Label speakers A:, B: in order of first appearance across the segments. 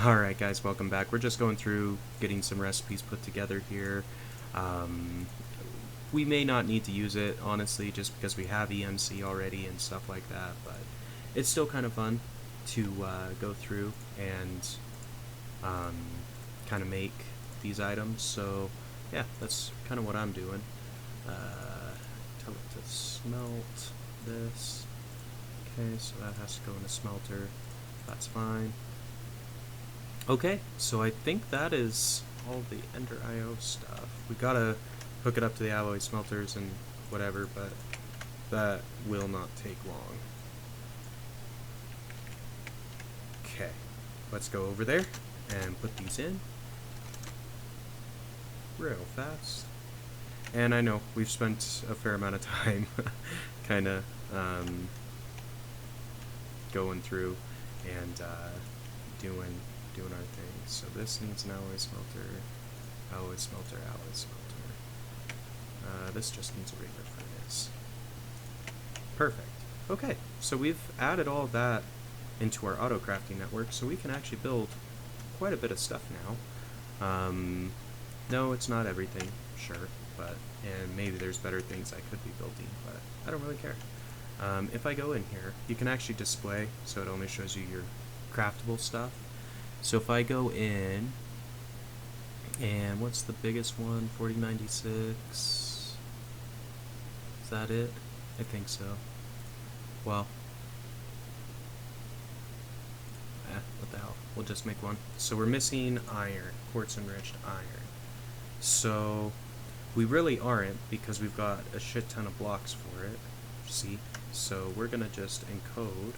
A: Alright guys, welcome back. We're just going through getting some recipes put together here. We may not need to use it, honestly, just because we have EMC already and stuff like that, but it's still kind of fun to go through and kind of make these items. So yeah, that's kind of what I'm doing. Tell it to smelt this. Okay, so that has to go in a smelter. That's fine. Okay, so I think that is all the Ender IO stuff. We gotta hook it up to the alloy smelters and whatever, but that will not take long. Okay, let's go over there and put these in real fast. And I know we've spent a fair amount of time kind of going through and doing our thing. So this needs an alloy smelter, alloy smelter, alloy smelter. This just needs a regular furnace. Perfect. Okay, so we've added all of that into our auto crafting network, so we can actually build quite a bit of stuff now. No, it's not everything, sure, and maybe there's better things I could be building, but I don't really care. If I go in here, you can actually display, so it only shows you your craftable stuff. So if I go in, and what's the biggest one? 4096. Is that it? I think so. Well, what the hell? We'll just make one. So we're missing iron, quartz enriched iron. So we really aren't, because we've got a shit ton of blocks for it. See? So we're gonna just encode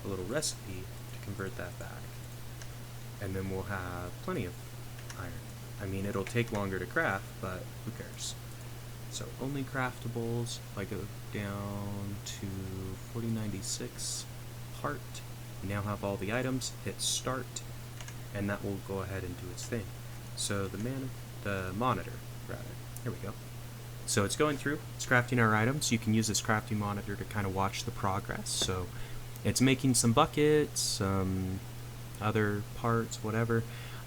A: a little recipe to convert that back. And then we'll have plenty of iron. I mean, it'll take longer to craft, but who cares? So only craftables. If I go down to 4096 part, we now have all the items. Hit start, and that will go ahead and do its thing. So the monitor, rather. Here we go. So it's going through, it's crafting our items. You can use this crafting monitor to kind of watch the progress. So it's making some buckets, some other parts, whatever,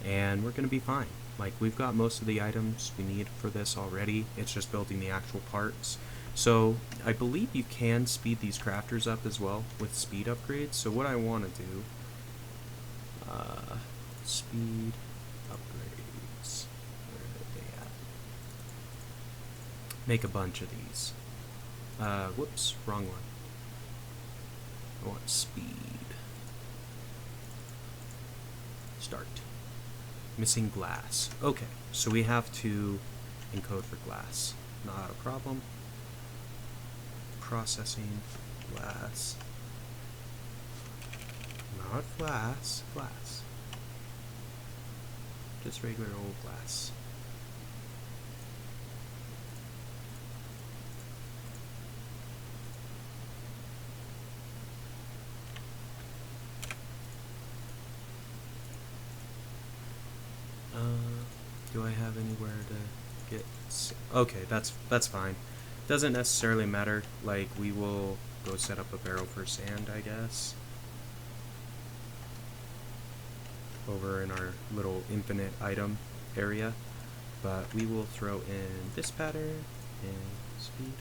A: and we're going to be fine. Like, we've got most of the items we need for this already. It's just building the actual parts. So I believe you can speed these crafters up as well with speed upgrades. So what I want to do, speed upgrades, where are they at? Make a bunch of these. Whoops, wrong one. I want speed. Start. Missing glass. Okay, so we have to encode for glass. Not a problem. Processing glass. Not glass. Glass. Just regular old glass. Do I have anywhere to get... Okay, that's fine. Doesn't necessarily matter. Like, we will go set up a barrel for sand, I guess. Over in our little infinite item area. But we will throw in this pattern and speed.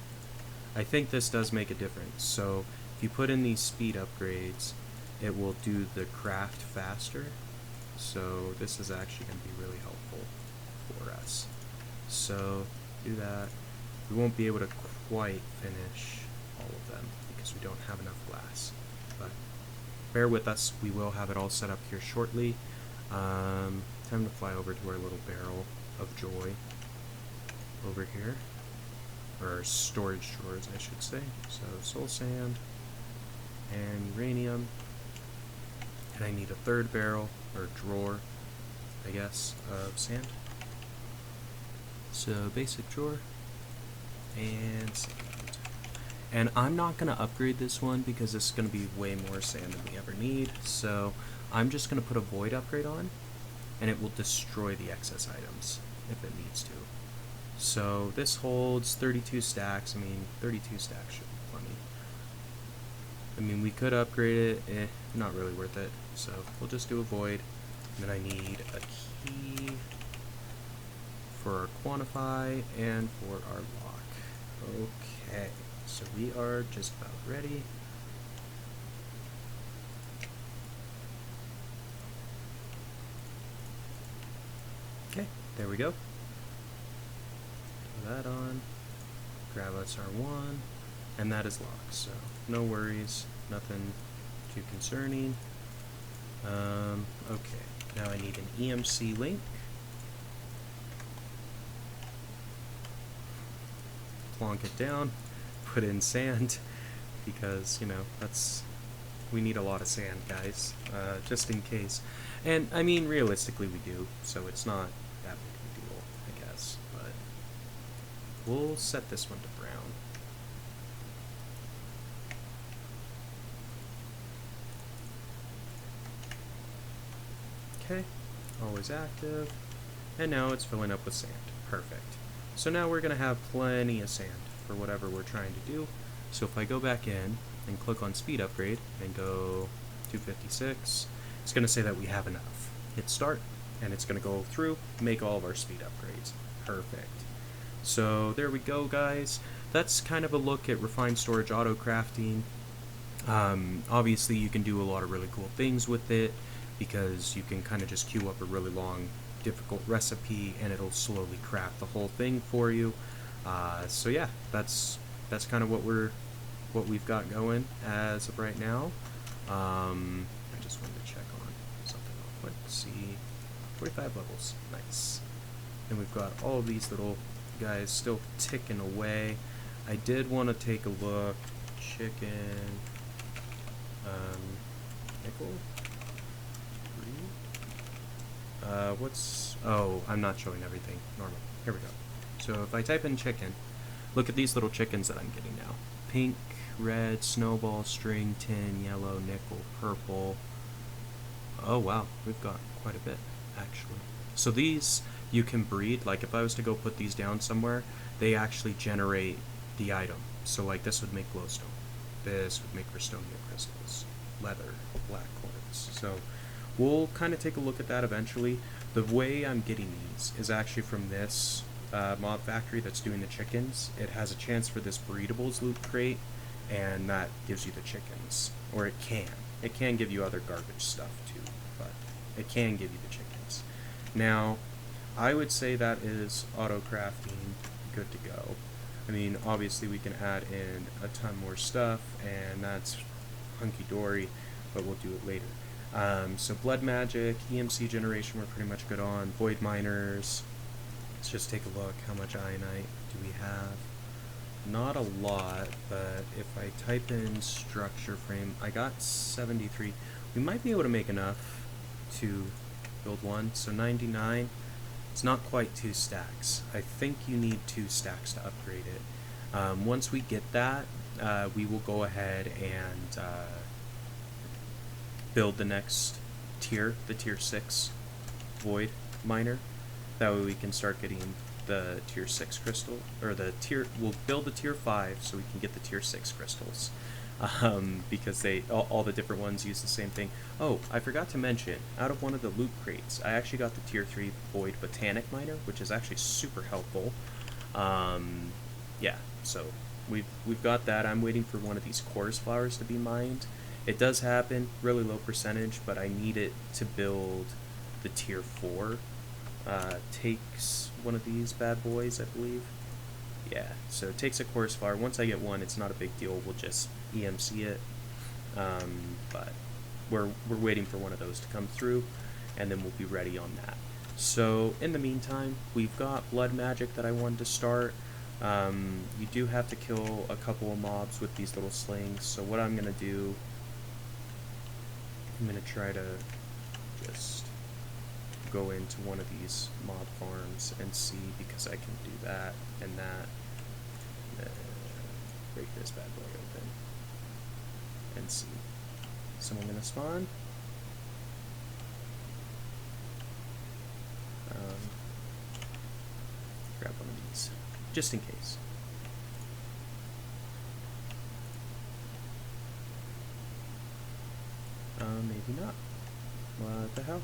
A: I think this does make a difference. So if you put in these speed upgrades, it will do the craft faster. So this is actually going to be really helpful for us. So do that. We won't be able to quite finish all of them because we don't have enough glass, but bear with us. We will have it all set up here shortly. Time to fly over to our little barrel of joy over here, or our storage drawers, I should say. So soul sand and uranium, and I need a third barrel, or drawer, I guess, of sand. So basic drawer and sand. And I'm not going to upgrade this one because this is going to be way more sand than we ever need. So I'm just going to put a void upgrade on, and it will destroy the excess items if it needs to. So this holds 32 stacks. I mean, 32 stacks should be plenty. I mean, we could upgrade it, not really worth it. So we'll just do a void, Then I need a key for our quantify and for our lock. Okay, so we are just about ready. Okay, there we go. Put that on. Grab us our one, and that is locked, so no worries, nothing too concerning. Okay, now I need an EMC link. Plonk it down, put in sand, because, you know, we need a lot of sand, guys, just in case. And, I mean, realistically we do, so it's not that big of a deal, I guess, but we'll set this one to brown. Okay, always active, and now it's filling up with sand. Perfect. So now we're going to have plenty of sand for whatever we're trying to do. So if I go back in and click on speed upgrade and go 256, it's going to say that we have enough. Hit start, and it's going to go through, make all of our speed upgrades. Perfect. So there we go, guys. That's kind of a look at refined storage auto crafting. Obviously you can do a lot of really cool things with it, because you can kind of just queue up a really long, difficult recipe and it'll slowly craft the whole thing for you. So yeah, that's kind of what we've got going as of right now. I just wanted to check on something real quick. See, 45 levels, nice. And we've got all of these little guys still ticking away. I did want to take a look. Chicken, nickel. Oh, I'm not showing everything. Normal. Here we go. So if I type in chicken, look at these little chickens that I'm getting now. Pink, red, snowball, string, tin, yellow, nickel, purple. Oh wow, we've got quite a bit, actually. So these you can breed. Like if I was to go put these down somewhere, they actually generate the item. So like this would make glowstone. This would make Cristonia crystals. Leather, black quartz. So we'll kind of take a look at that eventually. The way I'm getting these is actually from this mob factory that's doing the chickens. It has a chance for this breedables loot crate, and that gives you the chickens. Or it can. It can give you other garbage stuff too, but it can give you the chickens. Now, I would say that is auto crafting good to go. I mean, obviously we can add in a ton more stuff, and that's hunky-dory, but we'll do it later. So blood magic, EMC generation we're pretty much good on. Void miners, let's just take a look. How much ionite do we have? Not a lot, but if I type in structure frame, I got 73. We might be able to make enough to build one. So 99, it's not quite 2 stacks. I think you need 2 stacks to upgrade it. Once we get that, we will go ahead and build the next tier, the tier 6 void miner. That way we can start getting the tier 6 crystal, or we'll build the tier 5 so we can get the tier 6 crystals. Because all the different ones use the same thing. Oh, I forgot to mention, out of one of the loot crates, I actually got the tier 3 void botanic miner, which is actually super helpful. Yeah, so we've got that. I'm waiting for one of these chorus flowers to be mined. It does happen, really low percentage, but I need it to build the tier 4. Takes one of these bad boys, I believe. Yeah, so it takes a chorus flower. Once I get one, it's not a big deal. We'll just EMC it. But we're waiting for one of those to come through, and then we'll be ready on that. So in the meantime, we've got blood magic that I wanted to start. You do have to kill a couple of mobs with these little slings. So what I'm gonna do, I'm gonna try to just go into one of these mob farms and see, because I can do that and that. Break this bad boy open and see. Someone gonna spawn? Grab one of these, just in case. Maybe not. What the hell?